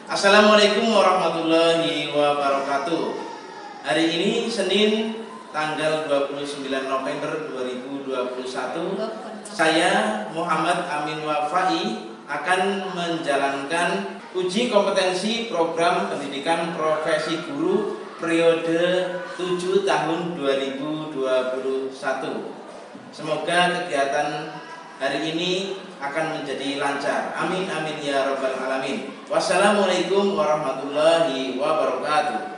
Assalamualaikum warahmatullahi wabarakatuh. Hari ini Senin tanggal 29 November 2021, saya Muhammad Amin Wafai akan menjalankan uji kompetensi program pendidikan profesi guru periode 7 tahun 2021. Semoga kegiatan hari ini akan menjadi lancar. Amin amin ya rabbal alamin. Wassalamualaikum warahmatullahi wabarakatuh.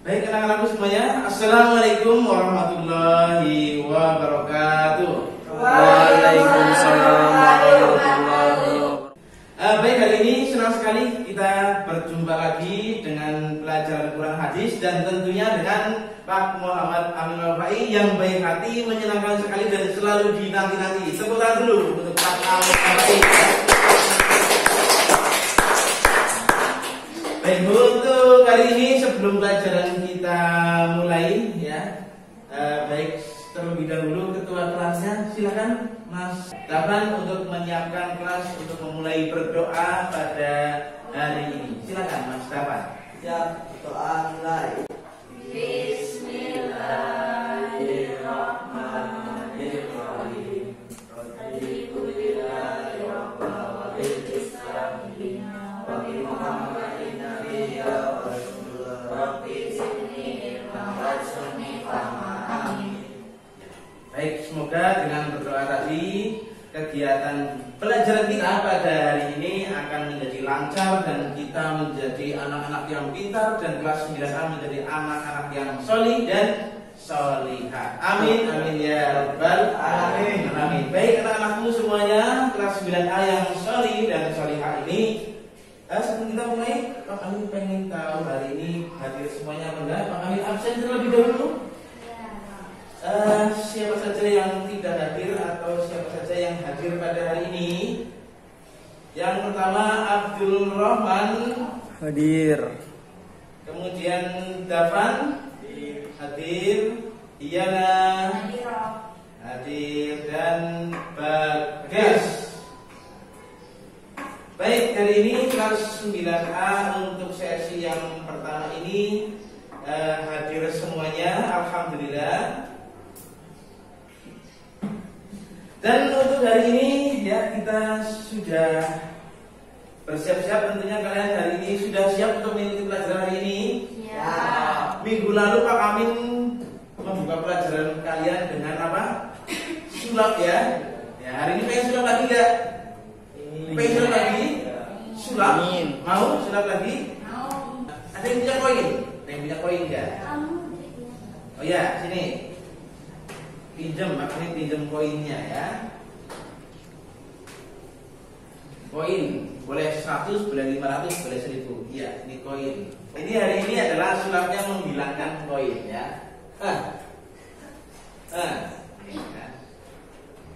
Baik anak-anakku semuanya, assalamualaikum warahmatullahi wabarakatuh. Waalaikumsalam warahmatullahi wabarakatuh. Baik, kali ini senang sekali kita berjumpa lagi dengan pelajaran Quran hadis dan tentunya dengan Pak Muhammad Amin Wafai yang baik hati, menyenangkan sekali dan selalu dinanti-nanti. Tepuk tangan dulu untuk Pak Amin Wafai. Baik, untuk kali ini sebelum pelajaran kita mulai ya, baik terlebih dahulu ketua kelasnya silakan Mas Davan untuk menyiapkan kelas untuk memulai berdoa pada hari ini. Silakan Mas Davan. Ya, doa mulai. Bismillahirrahmanirrahim. Baik, semoga dengan berdoa tadi kegiatan pelajaran kita pada hari ini akan menjadi lancar dan kita menjadi anak-anak yang pintar dan kelas 9A menjadi anak-anak yang solih dan solihah. Amin amin ya rabbal alamin. Amin. Baik anak-anakku semuanya kelas 9A yang solih dan solihah ini, sebelum kita mulai, Pak Amin pengen tahu hari ini hadir semuanya apa enggak? Pak Amin absen terlebih dahulu. Siapa saja yang tidak hadir atau siapa saja yang hadir pada hari ini? Yang pertama Abdul Rahman Hadir. kemudian Davan hadir, Iyana hadir dan Bagas. Baik, hari ini kelas 9A untuk sesi yang pertama ini hadir semuanya, alhamdulillah. Dan untuk hari ini ya kita sudah bersiap-siap, tentunya kalian hari ini sudah siap untuk mengikuti pelajaran hari ini. Ya. Minggu lalu Pak Amin membuka pelajaran kalian dengan apa? Sulap ya. Ya, hari ini pengen sulap lagi enggak? Pengen sulap lagi? Sulap? Mau sulap lagi? Mau. Ada yang punya koin? Ada yang punya koin enggak? Oh ya, sini. Pinjam, makanya pinjam koinnya ya. Koin boleh 100, boleh 500, boleh 1000. Iya, ini koin. Ini hari ini adalah sulapnya menghilangkan koin ya.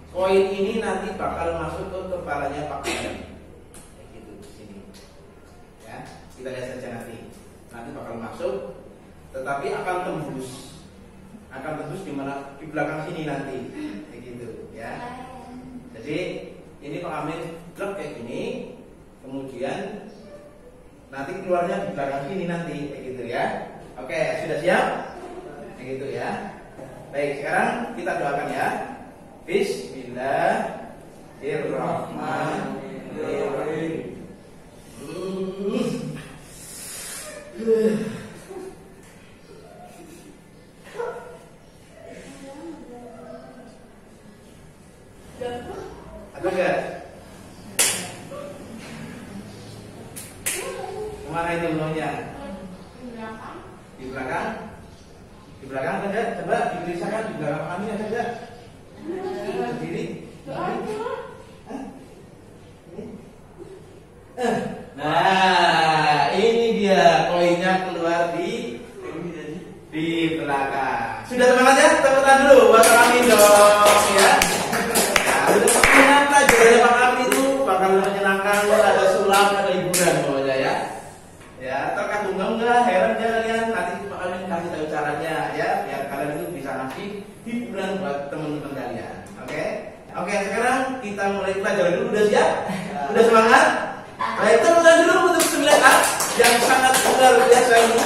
Koin ini nanti bakal masuk ke kepalanya Pak Amin. Kayak gitu di sini. Ya, kita lihat saja nanti. Nanti bakal masuk, tetapi akan tembus di mana, di belakang sini nanti, kayak gitu ya. Jadi ini Pak Amin blok kayak gini, kemudian nanti keluarnya di belakang sini nanti, kayak gitu ya. Oke, sudah siap? Kayak gitu ya. Baik, sekarang kita doakan ya. Bismillahirrahmanirrahim. Ada enggak? Kemana itu maunya? Di belakang? Di belakang ada? Coba diberitakan di belakang kami ada enggak? Berdiri? Nah, ini dia koinnya keluar di belakang. Sudah semangat ya? Tepuk tangan dulu buat kami dong ya. Nah, pelajaran Pak Amin itu bakal menyenangkan, ada sulap, ada hiburan pokoknya ya. Ya, terkagum enggak? Heran enggak kalian? Nanti Pak Amin kasih tahu cara Oke, sekarang kita mulai pelajaran dulu. Udah siap? Udah semangat? Baik, tepuk tangan dulu untuk 9A yang sangat luar biasa ini.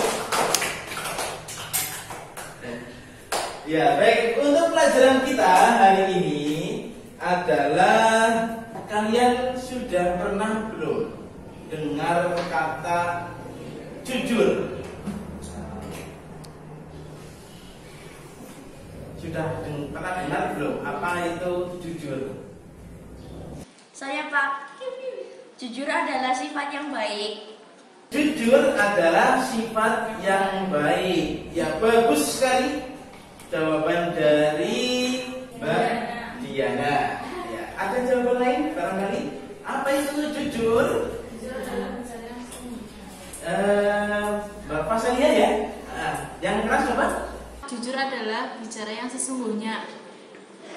Ya, baik. Untuk pelajaran kita hari ini adalah, kalian sudah pernah belum dengar kata jujur? Sudah pernah dengar belum apa itu jujur? Saya Pak. Jujur adalah sifat yang baik. Jujur adalah sifat yang baik. Ya, bagus sekali jawaban dari Mbak Diana. Ya, ada jawaban lain barangkali? Apa itu jujur? Bapak saya ya. Yang keras apa? Jujur adalah bicara yang sesungguhnya.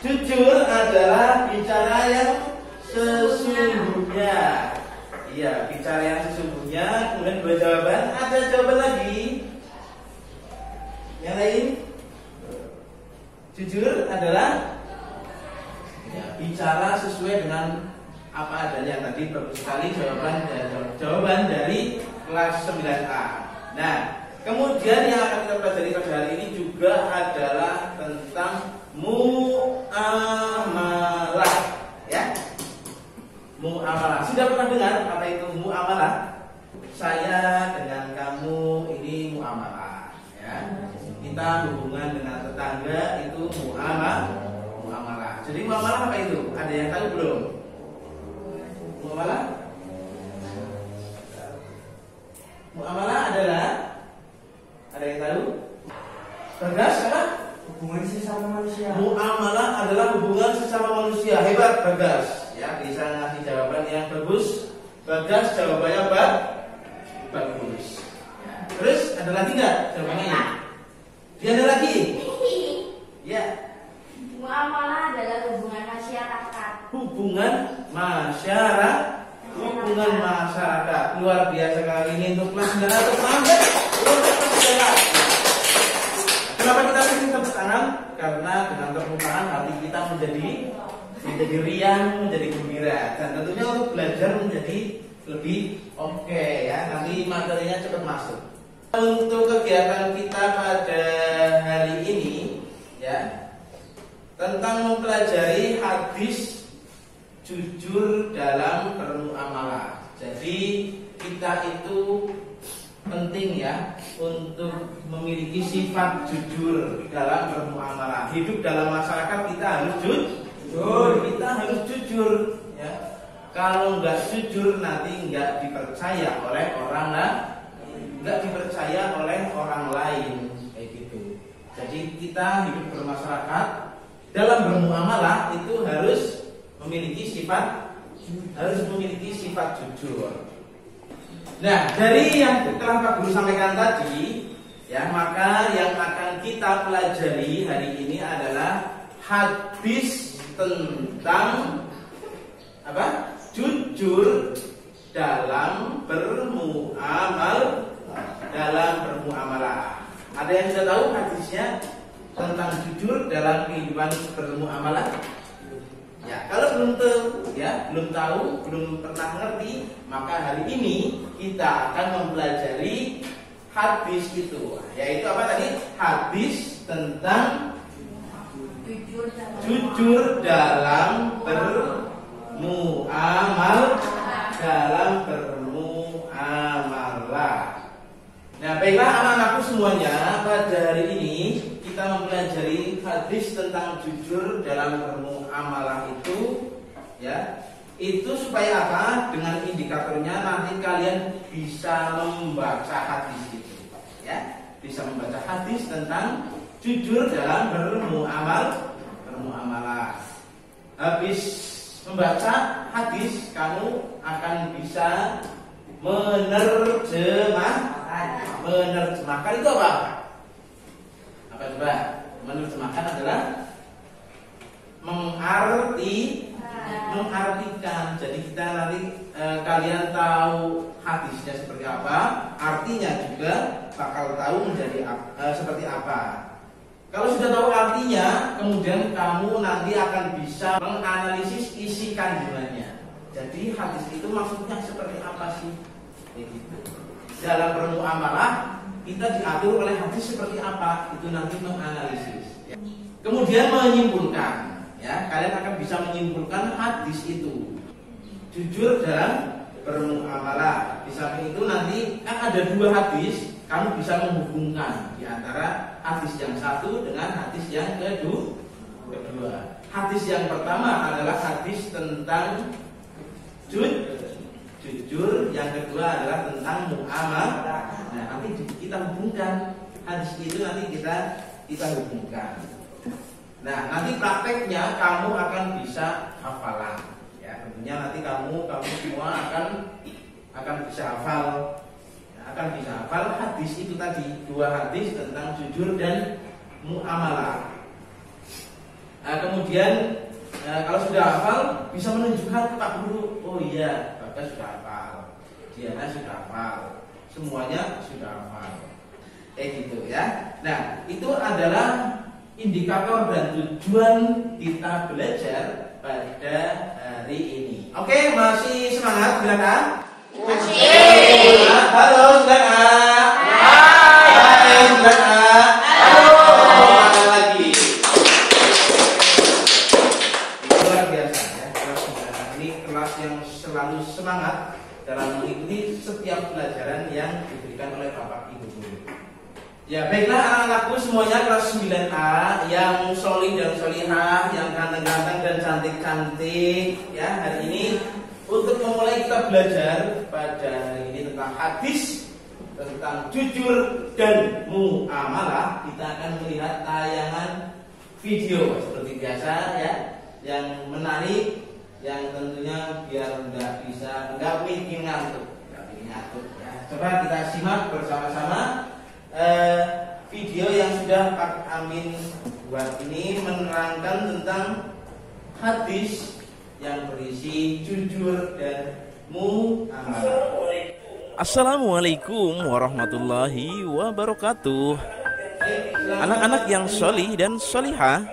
Jujur adalah bicara yang sesungguhnya. Iya, bicara yang sesungguhnya. Kemudian dua jawaban. Ada jawaban lagi? Yang lain? Jujur adalah ya, bicara sesuai dengan apa adanya. Tadi bagus sekali jawaban dari kelas 9A. Nah, kemudian yang akan kita pelajari pada hari ini juga adalah tentang muamalah, ya. Muamalah. Sudah pernah dengar apa itu muamalah? Saya dengan kamu ini muamalah, ya. Kita hubungan dengan tetangga itu muamalah. Jadi muamalah apa itu? Ada yang tahu belum? Muamalah? Muamalah adalah, ada yang tahu? Bagas apa? Hubungan sesama manusia. Muamalah adalah hubungan sesama manusia. Hebat Bagas. Ya, bisa ngasih jawaban yang bagus. Bagas jawabannya bagus. Ya. Terus ada lagi nggak jawabannya? Dia ada lagi? Ya. Muamalah adalah hubungan masyarakat. Hubungan masyarakat. Luar biasa kali ini untuk kelas 9 atau sampai Kenapa kita sering tepuk tangan? Karena dengan tepuk tangan hati kita menjadi riang, menjadi gembira, dan tentunya untuk belajar menjadi lebih oke, ya. Nanti materinya cepat masuk. Untuk kegiatan kita pada hari ini, ya, tentang mempelajari hadis jujur dalam bermuamalah. Jadi kita itu penting ya untuk memiliki sifat jujur dalam bermuamalah. Hidup dalam masyarakat kita harus jujur, ya. Kalau nggak jujur nanti nggak dipercaya oleh orang lain, kayak gitu. Jadi kita hidup bermasyarakat dalam bermuamalah itu harus memiliki sifat jujur. Nah, dari yang telah Pak Guru sampaikan tadi, ya, maka yang akan kita pelajari hari ini adalah hadis tentang apa? Jujur dalam bermuamalah. Ada yang sudah tahu hadisnya tentang jujur dalam kehidupan bermuamalah? Ya, kalau belum tahu, belum pernah ngerti, maka hari ini kita akan mempelajari hadis itu, yaitu apa tadi? Hadis tentang jujur dalam bermuamalah. Nah, baiklah anak-anakku semuanya, pada hari ini kita mempelajari hadis tentang jujur dalam bermuamalah itu, ya. Itu supaya apa? Dengan indikatornya nanti kalian bisa membaca hadis itu, ya. Bisa membaca hadis tentang jujur dalam bermuamalah. Habis membaca hadis, kamu akan bisa menerjemahkan itu apa? Apa coba? Menerjemahkan adalah mengartikan. Jadi kita nanti kalian tahu hadisnya seperti apa, artinya juga bakal tahu menjadi seperti apa. Kalau sudah tahu artinya, kemudian kamu nanti akan bisa menganalisis isi kandungannya. Jadi hadis itu maksudnya seperti apa sih? Gitu. Dalam bermuamalah kita diatur oleh hadis seperti apa? Itu nanti menganalisis. Kemudian menyimpulkan. Ya, kalian akan bisa menyimpulkan hadis itu. Jujur dalam bermuamalah. Di samping itu nanti kan ada 2 hadis, kamu bisa menghubungkan di antara hadis yang satu dengan hadis yang kedua. Hadis yang pertama adalah hadis tentang jujur, yang kedua adalah tentang muamalah. Nah, nanti kita hubungkan hadis itu, nanti kita hubungkan. Nah, nanti prakteknya kamu akan bisa hafalan. Ya, tentunya nanti kamu semua akan bisa hafal. Akan bisa hafal hadis itu tadi, 2 hadis tentang jujur dan muamalah. Nah, kemudian kalau sudah hafal bisa menunjukkan ke Pak Guru, oh iya, Bapak sudah hafal, Diana sudah hafal, semuanya sudah hafal. Gitu ya. Nah, itu adalah indikator dan tujuan kita belajar pada hari ini. Oke, masih semangat silakan? Masih. Halo, silakan. Hai, silakan. Halo. Mana lagi? Luar biasa ya. Ini kelas yang selalu semangat dalam mengikuti setiap pelajaran yang diberikan oleh Bapak Ibu guru. Ya, baiklah anak-anakku semuanya kelas 9A yang solih dan solihah, yang ganteng-ganteng dan cantik-cantik. Ya, hari ini untuk memulai kita belajar pada hari ini tentang hadis tentang jujur dan muamalah, kita akan melihat tayangan video seperti biasa ya, yang menarik, yang tentunya biar nggak bikin ngantuk ya. Coba kita simak bersama-sama video yang sudah Pak Amin buat ini, menerangkan tentang hadis yang berisi jujur dan muamalah. Assalamualaikum warahmatullahi wabarakatuh. Anak-anak yang solih dan solihah,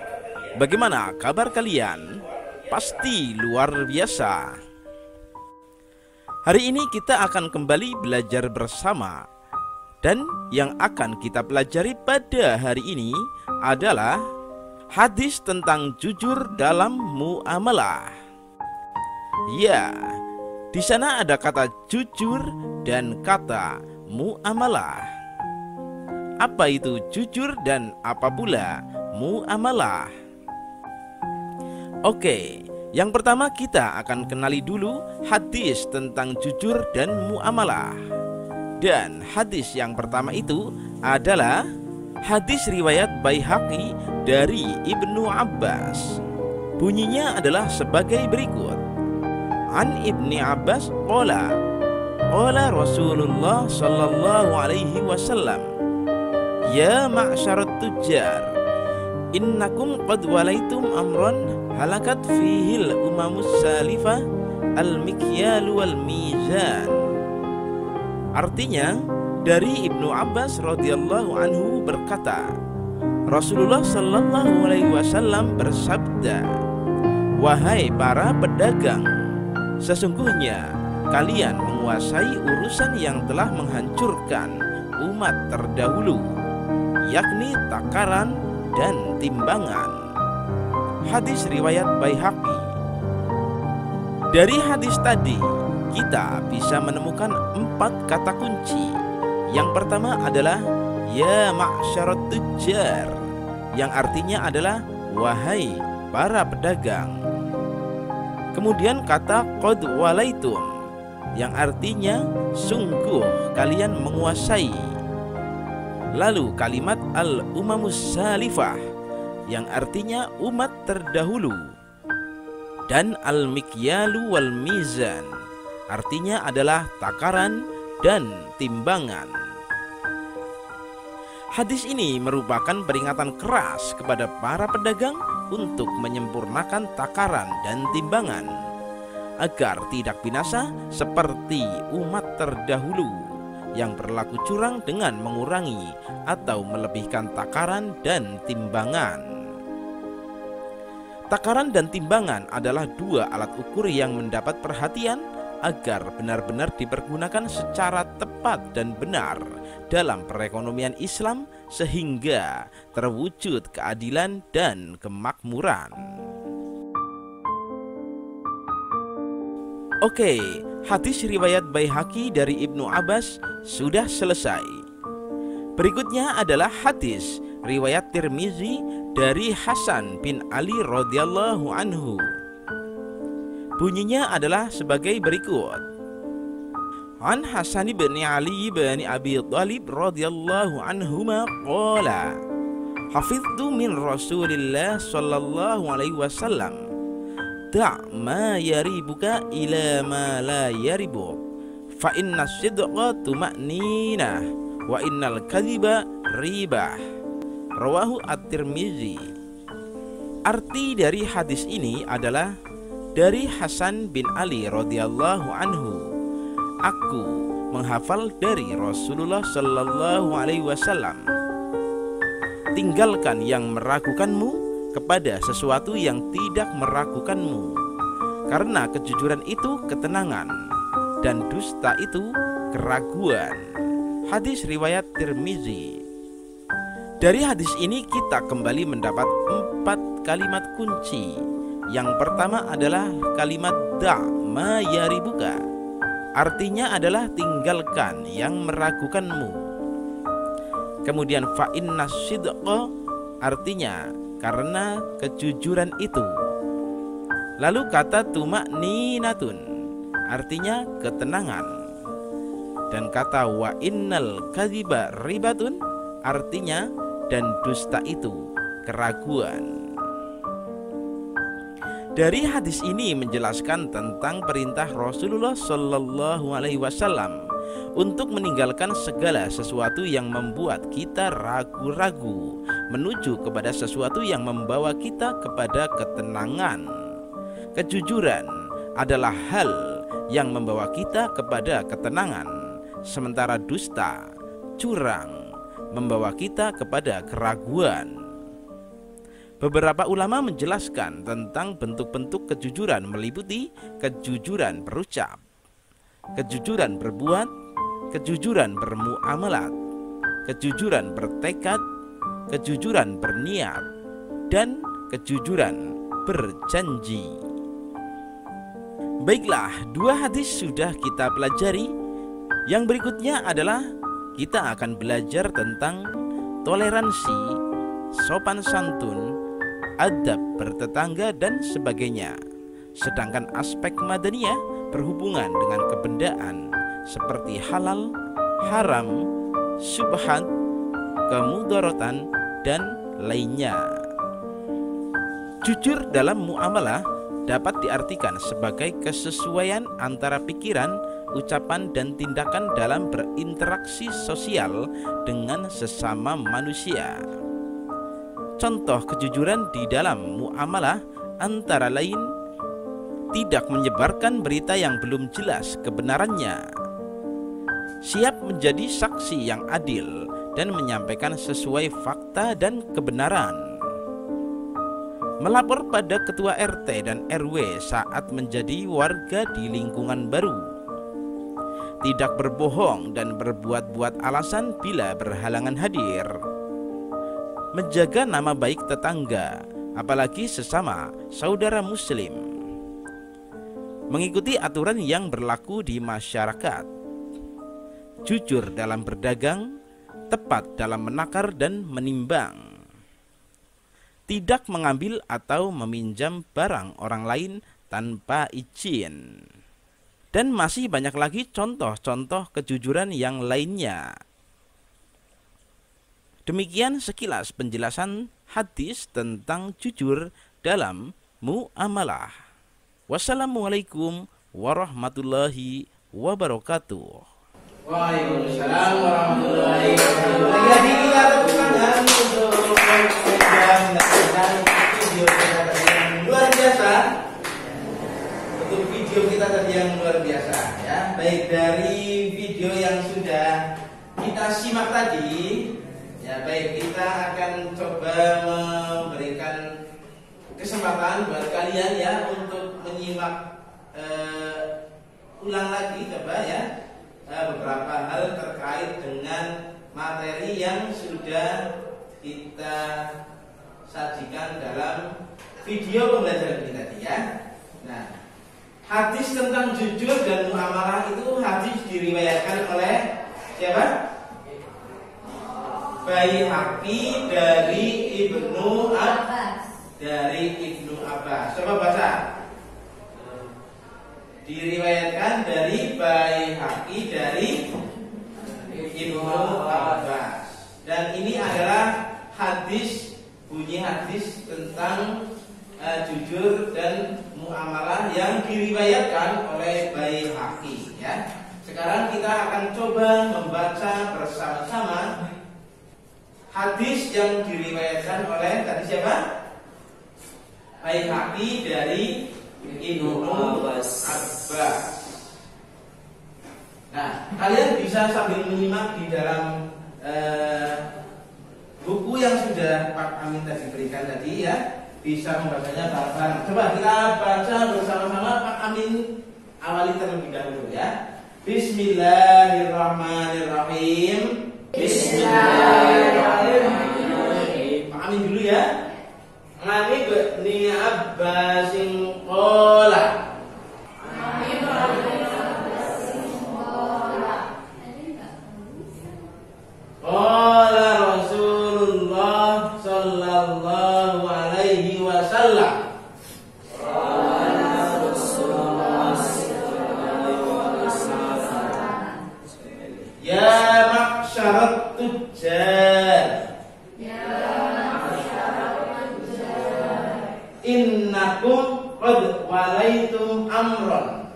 bagaimana kabar kalian? Pasti luar biasa. Hari ini kita akan kembali belajar bersama. Dan yang akan kita pelajari pada hari ini adalah hadis tentang jujur dalam muamalah. Ya, di sana ada kata jujur dan kata muamalah. Apa itu jujur dan apa pula muamalah? Oke, yang pertama kita akan kenali dulu hadis tentang jujur dan muamalah. Dan hadis yang pertama itu adalah hadis riwayat Baihaqi dari Ibnu Abbas. Bunyinya adalah sebagai berikut. An Ibni Abbas qala Rasulullah sallallahu alaihi wasallam, ya ma'syarat tujjar, innakum qad walaitum amran halakat fihil umamus salifah al-mikyal wal mizan. Artinya, dari Ibnu Abbas radhiyallahu anhu berkata, Rasulullah sallallahu alaihi wasallam bersabda, wahai para pedagang, sesungguhnya kalian menguasai urusan yang telah menghancurkan umat terdahulu, yakni takaran dan timbangan. Hadis riwayat Baihaqi. Dari hadis tadi kita bisa menemukan 4 kata kunci. Yang pertama adalah ya ma'syarat tujjar, yang artinya adalah wahai para pedagang. Kemudian kata qad walaitum, yang artinya sungguh kalian menguasai. Lalu kalimat al-umamus salifah, yang artinya umat terdahulu. Dan al-mikyalu wal mizan, artinya adalah takaran dan timbangan. Hadis ini merupakan peringatan keras kepada para pedagang untuk menyempurnakan takaran dan timbangan agar tidak binasa seperti umat terdahulu yang berlaku curang dengan mengurangi atau melebihkan takaran dan timbangan. Takaran dan timbangan adalah dua alat ukur yang mendapat perhatian agar benar-benar dipergunakan secara tepat dan benar dalam perekonomian Islam sehingga terwujud keadilan dan kemakmuran. Oke, hadis riwayat Baihaqi dari Ibnu Abbas sudah selesai. Berikutnya adalah hadis riwayat Tirmizi dari Hasan bin Ali radhiyallahu anhu. Bunyinya adalah sebagai berikut. An Hasan bin Ali bin Abi Thalib radhiyallahu anhuma qala hafidtu min Rasulillah sallallahu alaihi wasallam da' ma yaribuka ila ma la yaribuk fa inna sidqa tuma'ninah wa innal kadhiba ribah. Rawahu At-Tirmizi. Arti dari hadis ini adalah dari Hasan bin Ali radhiyallahu anhu, aku menghafal dari Rasulullah sallallahu alaihi wasallam, tinggalkan yang meragukanmu kepada sesuatu yang tidak meragukanmu, karena kejujuran itu ketenangan dan dusta itu keraguan. Hadis riwayat Tirmizi. Dari hadis ini kita kembali mendapat 4 kalimat kunci. Yang pertama adalah kalimat da' ma yaribuka. Artinya adalah tinggalkan yang meragukanmu. Kemudian fa inna sidqa, artinya karena kejujuran itu. Lalu kata tuma'ninatun, artinya ketenangan. Dan kata wa innal kadhiba ribatun, artinya dan dusta itu keraguan. Dari hadis ini menjelaskan tentang perintah Rasulullah Sallallahu Alaihi Wasallam untuk meninggalkan segala sesuatu yang membuat kita ragu-ragu menuju kepada sesuatu yang membawa kita kepada ketenangan. Kejujuran adalah hal yang membawa kita kepada ketenangan, sementara dusta, curang membawa kita kepada keraguan. Beberapa ulama menjelaskan tentang bentuk-bentuk kejujuran meliputi kejujuran berucap, kejujuran berbuat, kejujuran bermuamalat, kejujuran bertekad, kejujuran berniat, dan kejujuran berjanji. Baiklah, 2 hadis sudah kita pelajari. Yang berikutnya adalah kita akan belajar tentang toleransi, sopan santun, adab bertetangga, dan sebagainya. Sedangkan aspek madaniyah berhubungan dengan kebendaan seperti halal, haram, syubhat, kemudaratan, dan lainnya. Jujur dalam muamalah dapat diartikan sebagai kesesuaian antara pikiran, ucapan, dan tindakan dalam berinteraksi sosial dengan sesama manusia. Contoh kejujuran di dalam muamalah antara lain tidak menyebarkan berita yang belum jelas kebenarannya, siap menjadi saksi yang adil dan menyampaikan sesuai fakta dan kebenaran, melapor pada ketua RT dan RW saat menjadi warga di lingkungan baru, tidak berbohong dan berbuat-buat alasan bila berhalangan hadir, menjaga nama baik tetangga, apalagi sesama saudara muslim, mengikuti aturan yang berlaku di masyarakat, jujur dalam berdagang, tepat dalam menakar dan menimbang, tidak mengambil atau meminjam barang orang lain tanpa izin, dan masih banyak lagi contoh-contoh kejujuran yang lainnya. Demikian sekilas penjelasan hadis tentang jujur dalam muamalah. Wassalamualaikum warahmatullahi wabarakatuh. Waalaikumsalam warahmatullahi wabarakatuh. Lagi kita tepuk tangan untuk video kita tadi yang luar biasa. Untuk video kita tadi yang luar biasa, ya. Baik dari video yang sudah akan coba memberikan kesempatan buat kalian ya untuk menyimak ulang lagi coba ya beberapa hal terkait dengan materi yang sudah kita sajikan dalam video pembelajaran ini tadi ya. Nah, hadis tentang jujur dan muamalah itu hadis diriwayatkan oleh siapa? Baihaqi dari Ibnu Abbas. Coba baca. Diriwayatkan dari Baihaqi dari Ibnu Abbas. Dan ini adalah hadis, bunyi hadis tentang jujur dan muamalah yang diriwayatkan oleh Baihaqi ya. Sekarang kita akan coba membaca bersama-sama hadis yang diriwayatkan oleh tadi siapa? Baihaqi dari Ibnu Abbas. Nah, kalian bisa sambil menyimak di dalam buku yang sudah Pak Amin tadi berikan tadi ya, bisa membacanya bareng-bareng. Coba kita baca bersama-sama. Pak Amin awali terlebih dahulu ya. Bismillahirrahmanirrahim. Bismillahirrahmanirrahim. Pak Amin dulu ya. Ngani Ibnu Abbasin qala. Qala Rasulullah sallallahu alaihi wasallam. Ya ma'syarat tujjar, innakum qad walaitum amran.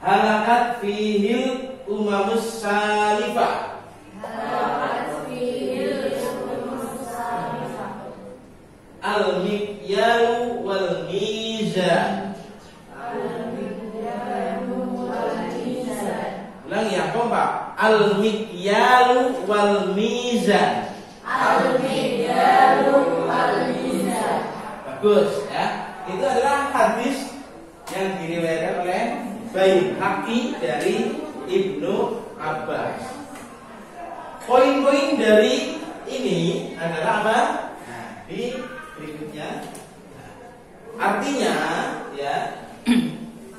Halakat fihil umamus salifah. Al-mikyalu wal mizan. Ulang ya, kompak. Al-mikyalu wal mizan. Bagus ya. Itu adalah hadis yang diriwayatkan oleh Baihaqi dari Ibnu Abbas. Poin-poin dari ini adalah apa? Nah, di berikutnya. Artinya ya,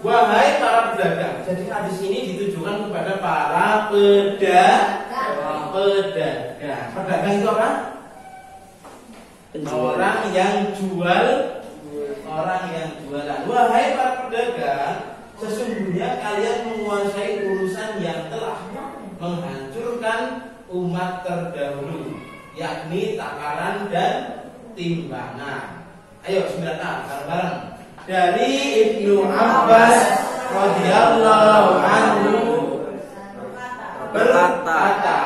wahai para pedagang. Jadi hadis ini ditujukan kepada para pedagang. Pedagang itu apa? Orang yang jualan. Wahai para pedagang, sesungguhnya kalian menguasai urusan yang telah menghancurkan umat terdahulu, yakni takaran dan timbangan. Ayo 9A bareng-bareng. Dari Ibnu Abbas radhiyallahu anhu berkata,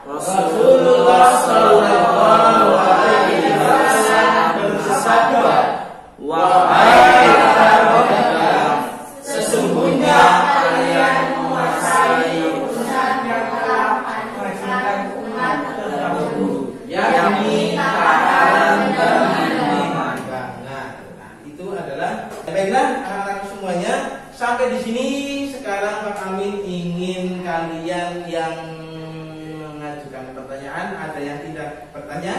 Rasulullah sallallahu alaihi wasallam bersabda, wahai para pedagang, sesungguhnya kalian menguasai urusan yang telah menghancurkan umat terdahulu, yakni takaran dan timbangan. Nah, itu adalah baiklah anak-anak semuanya. Sampai di sini sekarang Pak Amin ingin kalian yang mengajukan pertanyaan, ada yang tidak bertanya.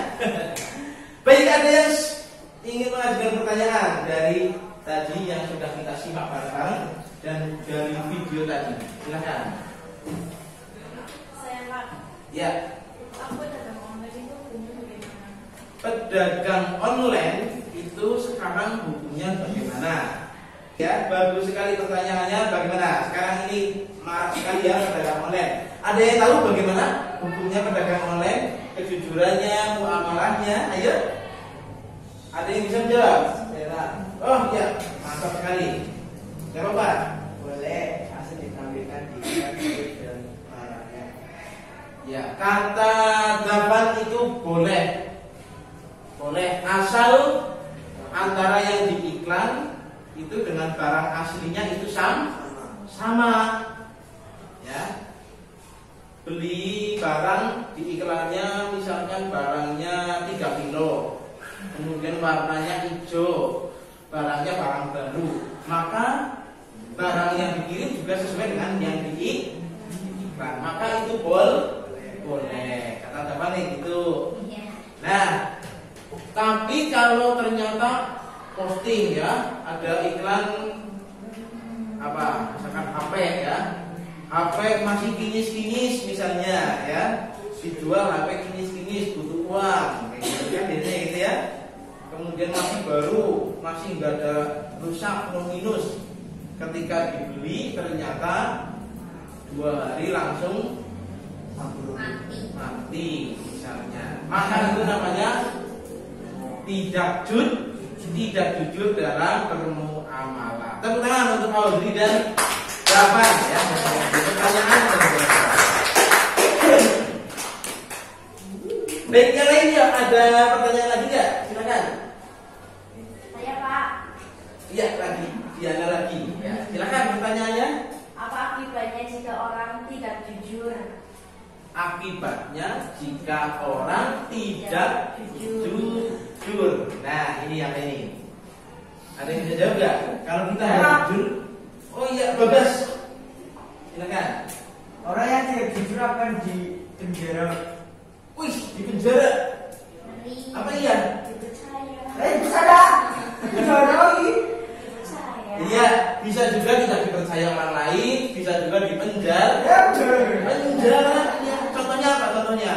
Baik, ada yang ingin mengajukan pertanyaan dari tadi yang sudah kita simak bareng dan dari video tadi. Silakan. Saya Pak. Ya. Aku pedagang online itu hukumnya bagaimana? Pedagang online itu sekarang hukumnya bagaimana? Ya, bagus sekali pertanyaannya. Bagaimana? Sekarang ini marak sekali ya pedagang online. Ada yang tahu bagaimana hukumnya pedagang online? Kejujurannya, muamalahnya? Ayo. Ada yang bisa menjawab? Oh ya, mantap sekali. Gak apa-apa. Boleh asal ditampilkan di dan barangnya. Ya, kata dapat itu boleh. Boleh asal antara yang di iklan itu dengan barang aslinya itu sama. Ya. beli barang di iklannya, misalkan barangnya 3 kilo, kemudian warnanya hijau, barangnya barang baru, maka barang yang dikirim juga sesuai dengan yang diiklan, maka itu boleh. Kata siapa nih gitu. Nah, tapi kalau ternyata posting ya, ada iklan apa, misalkan HP ya, HP masih kinis-kinis misalnya ya, dijual HP kinis-kinis, butuh uang kayak gitu kan, biasanya gitu ya. Kemudian masih baru, masih nggak ada rusak no minus, ketika dibeli ternyata 2 hari langsung mati misalnya, maka itu namanya tidak jujur dalam bermuamalah. Tepuk tangan untuk Audrey dan Rafa ya. Pertanyaan. Baik, yang lain ya, ada pertanyaan lagi nggak? Silakan. Saya Pak. Iya lagi, Diana lagi. Ya, silakan pertanyaannya. Apa akibatnya jika orang tidak jujur? Akibatnya jika orang tidak jujur. Nah, ini yang ini. Ada yang bisa jawab nggak? Kalau kita harus jujur. Oh iya, Bagas. Silakan. Orang yang tidak jujur akan di penjara. Wih, di penjara. Apa iya? Dipercaya. Bisa dah. Bisa lagi. Dipercaya. Iya, bisa juga tidak dipercaya orang lain, bisa juga dipenjara. Ya betul. Penjara. Ya, contohnya apa? Contohnya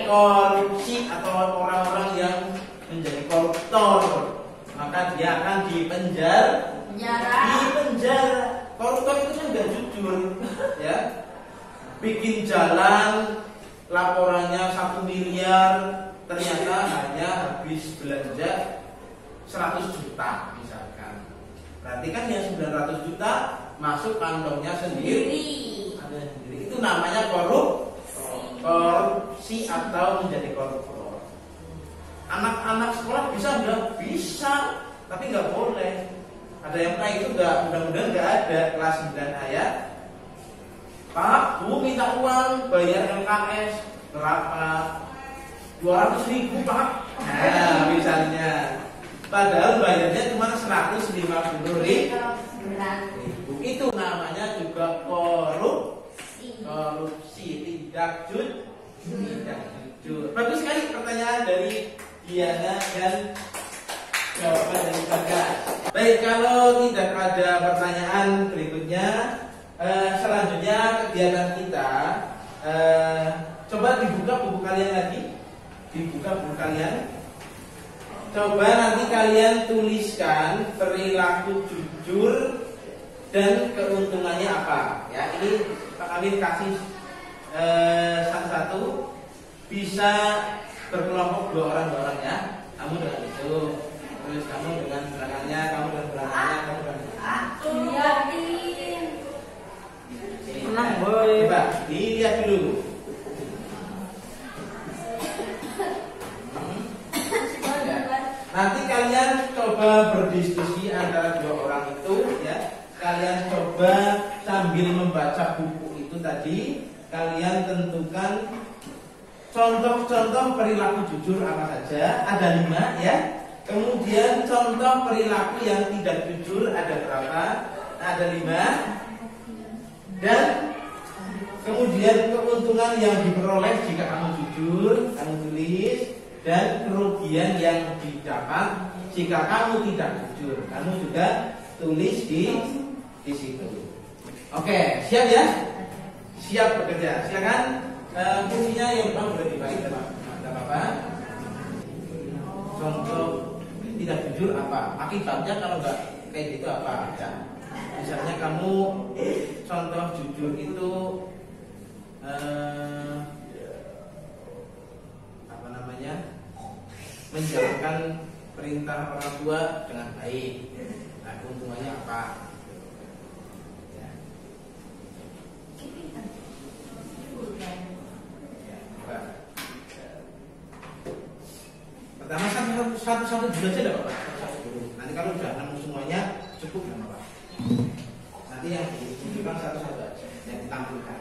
korupsi atau orang-orang yang menjadi koruptor, maka dia akan dipenjara. Koruptor itu kan nggak jujur, ya. Bikin jalan, laporannya 1 miliar, ternyata hanya habis belanja 100 juta misalkan. Berarti kan yang 900 juta masuk kantongnya sendiri. Itu namanya korupsi atau menjadi koruptor. Anak-anak sekolah bisa nggak? Bisa, tapi nggak boleh. Ada yang kayak itu nggak? Mudah-mudahan nggak ada. Kelas 9 ayat. Pak, Bu minta uang bayar LKS berapa? 200.000 Pak. Nah, misalnya. Padahal bayarnya cuma 150.000. Itu namanya juga korupsi, tidak jujur. Bagus sekali pertanyaan dari Diana dan jawaban dari Bagas. Baik, kalau tidak ada pertanyaan berikutnya, selanjutnya kegiatan kita, coba dibuka buku kalian lagi, coba nanti kalian tuliskan perilaku jujur dan keuntungannya apa. Ya, ini Pak Amir kasih satu-satu, bisa berkelompok 2 orang ya. Kamu dengan itu, terus kamu dengan belakangnya, kamu dengan belakangnya, kamu dengan Tenang, boy. Coba dilihat dulu. Nanti kalian coba berdiskusi antara 2 orang itu ya. Kalian coba sambil membaca buku itu tadi, kalian tentukan contoh-contoh perilaku jujur apa saja. Ada 5 ya. Kemudian contoh perilaku yang tidak jujur ada berapa? Ada 5. Dan kemudian keuntungan yang diperoleh jika kamu jujur, kamu tulis. Dan kerugian yang didapat jika kamu tidak jujur, kamu juga tulis di situ. Oke, siap ya? Siap bekerja. Silakan, fungsinya yang pertama sudah dibagi, tidak apa-apa. Contoh tidak jujur apa? Akibatnya kalau nggak kayak gitu apa? Ya. Misalnya kamu contoh jujur itu menjalankan perintah orang tua dengan baik. Nah, keuntungannya apa? Ya. Ya, pertama satu dulu aja tidak apa-apa. Nanti kalau sudah nemu semuanya cukup nggak apa-apa. Nanti yang ditunjukkan satu-satu aja. ditampilkan.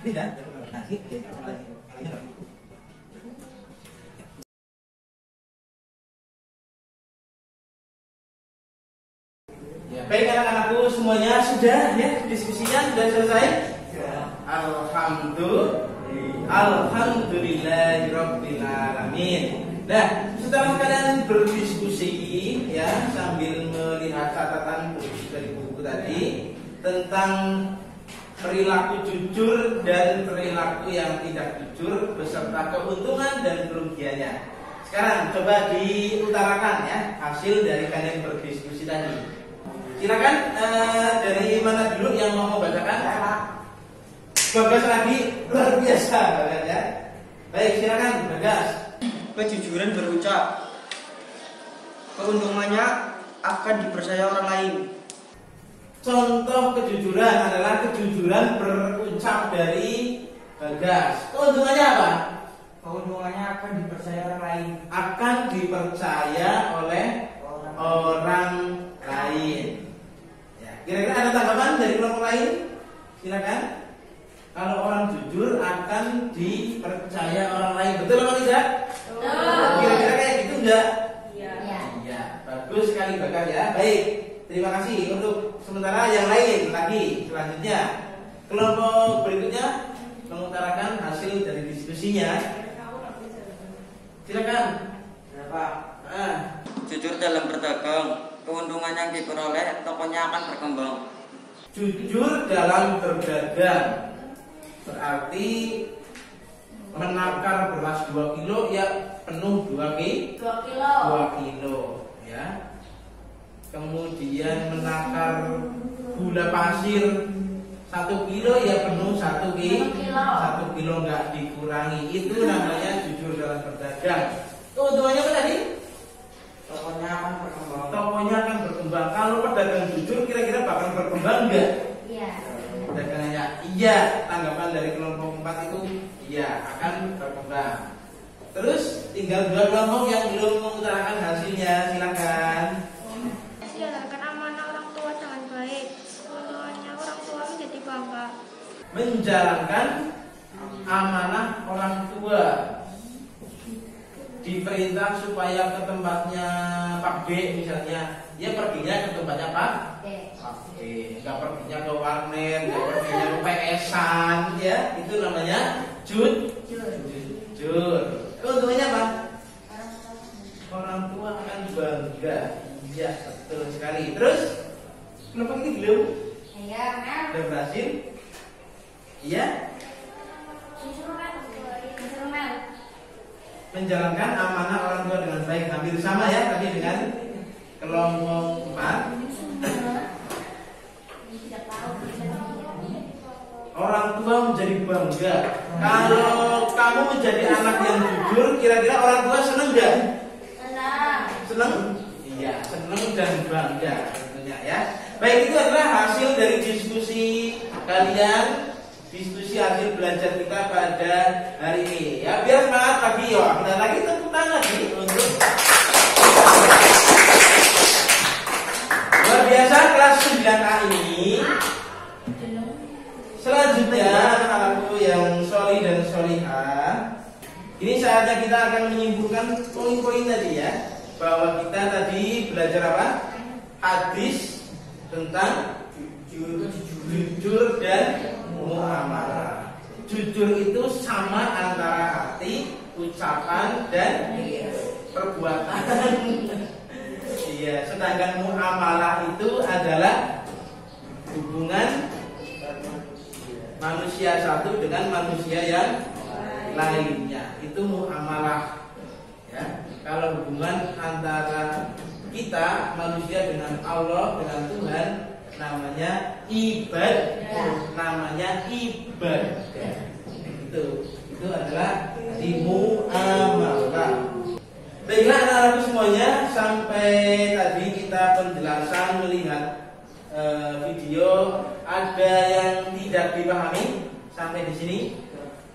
Tidak, nasi. Ya, baik anak-anakku semuanya sudah ya, diskusinya sudah selesai. Alhamdulillahirabbil alamin. Nah, setelah kalian berdiskusi ya sambil melihat catatan buku dari buku tadi tentang perilaku jujur dan perilaku yang tidak jujur beserta keuntungan dan kerugiannya. Sekarang coba diutarakan ya hasil dari kalian berdiskusi tadi. Silakan dari mana dulu yang mau membacakan? Bagas lagi luar biasa Bagas ya. Baik, silakan Bagas. Kejujuran berucap, keuntungannya akan dipercaya orang lain. Contoh kejujuran adalah kejujuran berucap dari Bagas. Keuntungannya apa? Keuntungannya akan dipercaya orang lain. Akan dipercaya oleh orang lain. Ya, kira-kira ada tanggapan dari kelompok lain? Silakan. Kalau orang jujur akan dipercaya orang lain, betul apa tidak? Betul. Kira-kira kayak gitu enggak? Iya. Iya, bagus sekali Bagas ya. Baik. Terima kasih untuk sementara yang lain lagi selanjutnya kelompok berikutnya mengutarakan hasil dari diskusinya. Silakan. Berapa? Jujur dalam berdagang, keuntungan yang diperoleh tokonya akan berkembang. Jujur dalam berdagang berarti menakar beras 2 kilo ya penuh 2 kilo ya. Kemudian menakar gula pasir 1 kilo ya penuh 1 kilo nggak dikurangi. Itu namanya jujur dalam berdagang. Keuntungannya apa tadi? Tokonya akan berkembang. Tokonya akan berkembang. Kalau pedagang jujur kira-kira bakal berkembang nggak? Iya. Dagangannya iya. Tanggapan dari kelompok 4 itu iya akan berkembang. Terus tinggal 2 kelompok yang belum mengutarakan hasilnya. Silakan. Menjalankan amanah orang tua dengan baik, keuntungannya orang tua menjadi bangga. Menjalankan amanah orang tua, diperintah supaya ke tempatnya Pak B misalnya, ya perginya ke tempatnya Pak B, nggak perginya ke warnet, nggak perginya ke PS-an, ya itu namanya jujur. Keuntungannya apa? Orang tua akan bangga. Iya, betul sekali. Terus kelompok ini belum? Sudah berhasil? Iya? Menjalankan amanah orang tua dengan baik. Hampir sama ya tadi dengan kelompok 4. Orang tua menjadi bangga. Kalau kamu menjadi anak yang jujur, kira-kira orang tua seneng nggak? Seneng? Iya, seneng dan bangga tentunya ya. Baik, itu adalah hasil dari diskusi kalian, diskusi hasil belajar kita pada hari ini. Ya, biar semangat lagi ya. Kita lagi tepuk tangan nih untuk luar biasa kelas 9A ini. Selanjutnya anak-anakku yang sholih dan sholihah, ini saatnya kita akan menyimpulkan poin-poin tadi ya, bahwa kita tadi belajar apa? Hadis tentang jujur dan muamalah. Jujur itu sama antara hati, ucapan dan perbuatan. manusia. Sedangkan muamalah itu adalah hubungan manusia satu dengan manusia yang lainnya. Itu muamalah. Ya. Kalau hubungan antara kita manusia dengan Allah, dengan Tuhan, namanya namanya ibadah. Itu adalah di muamalah. Baiklah anak-anakku semuanya, sampai tadi kita penjelasan melihat video, ada yang tidak dipahami sampai di sini?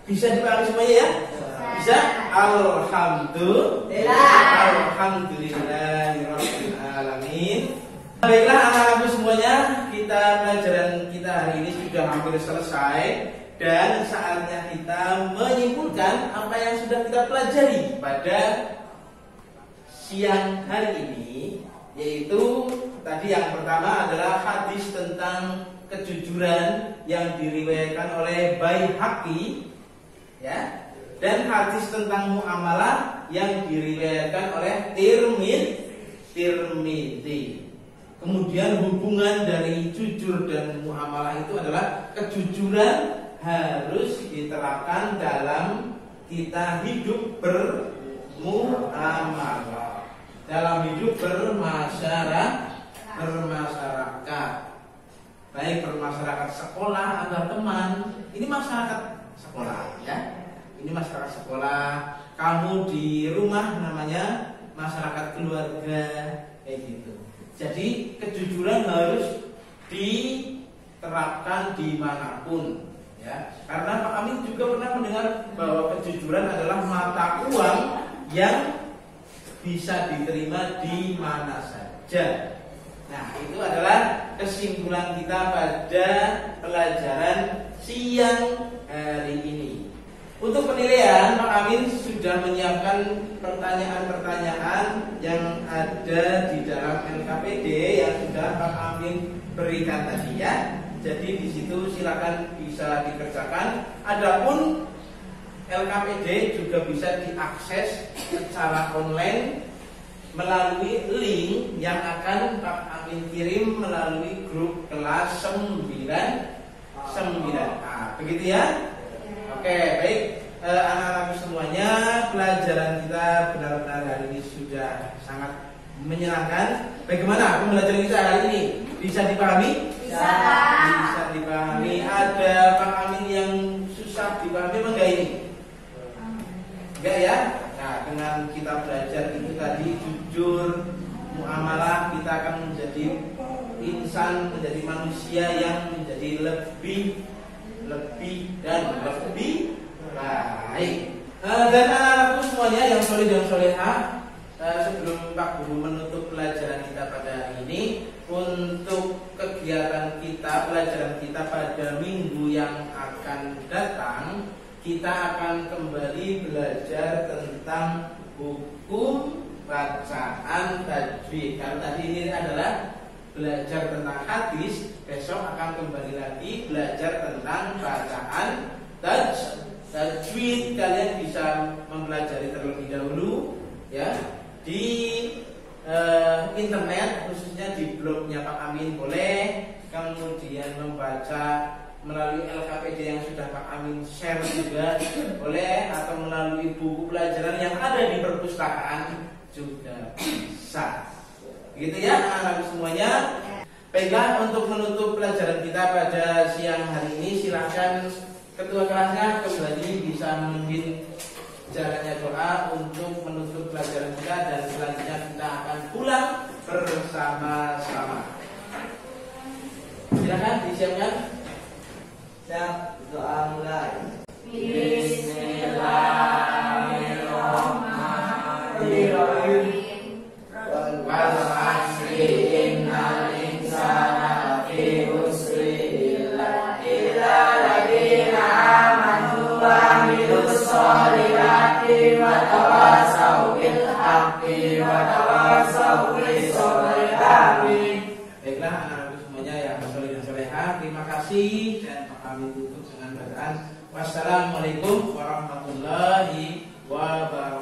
Bisa dipahami semuanya ya? Bisa? Alhamdulillahirabbil alamin. Baiklah anak-anakku semuanya, pelajaran kita hari ini sudah hampir selesai dan saatnya kita menyimpulkan apa yang sudah kita pelajari pada siang hari ini, yaitu tadi yang pertama adalah hadis tentang kejujuran yang diriwayatkan oleh Baihaqi, ya, dan hadis tentang muamalah yang diriwayatkan oleh Tirmidzi. Kemudian hubungan dari jujur dan muamalah itu adalah kejujuran harus diterapkan dalam kita hidup bermuamalah, dalam hidup bermasyarakat, baik bermasyarakat sekolah atau teman. Ini masyarakat sekolah, ya. Ini masyarakat sekolah. Kamu di rumah namanya masyarakat keluarga, kayak gitu. Jadi kejujuran harus diterapkan dimanapun, ya. Karena Pak Amin juga pernah mendengar bahwa kejujuran adalah mata uang yang bisa diterima di mana saja. Nah, itu adalah kesimpulan kita pada pelajaran siang hari ini. Untuk penilaian, Pak Amin sudah menyiapkan pertanyaan-pertanyaan yang ada di dalam LKPD yang sudah Pak Amin berikan tadi, ya. Jadi di situ silakan bisa dikerjakan. Adapun LKPD juga bisa diakses secara online melalui link yang akan Pak Amin kirim melalui grup kelas 9. Begitu ya? Oke, baik. Anak-anak semuanya, pelajaran kita benar-benar hari ini sudah sangat menyenangkan. Bagaimana pembelajaran kita hari ini? Bisa dipahami? Bisa dipahami. Ada Pak Amin yang susah dipahami enggak ini? Enggak ya? Nah, dengan kita belajar itu tadi jujur, muamalah, kita akan menjadi insan, menjadi manusia yang menjadi lebih baik. Dan anak-anakku semuanya yang soleh dan solehah, sebelum Pak Guru menutup pelajaran kita pada hari ini, untuk kegiatan kita, pelajaran kita pada minggu yang akan datang, kita akan kembali belajar tentang hukum bacaan tajwid. Kalau tadi ini adalah belajar tentang hadis, besok akan kembali lagi belajar tentang bacaan tajwid. Kalian bisa mempelajari terlebih dahulu, ya, di internet, khususnya di blognya Pak Amin boleh, kemudian membaca melalui LKPD yang sudah Pak Amin share juga boleh, atau melalui buku pelajaran yang ada di perpustakaan juga bisa. Begitu ya anak-anak semuanya. Baiklah, untuk menutup pelajaran kita pada siang hari ini, silakan ketua kelasnya kembali bisa memimpin jalannya doa untuk menutup pelajaran kita, dan selanjutnya kita akan pulang bersama-sama. Silakan disiapkan. Siap, doa mulai. Bismillahirrahmanirrahim. Wal asri innal insana lafi khusri illa alladziina aamanu wa 'amilus sholihati wa tawassaw bil haqqi wa tawassaw bis sabri. Amin. Baiklah anak-anak semuanya yang soleh dan solehah, terima kasih, dan Pak Amin tutup dengan bacaan wassalamualaikum warahmatullahi wabarakatuh.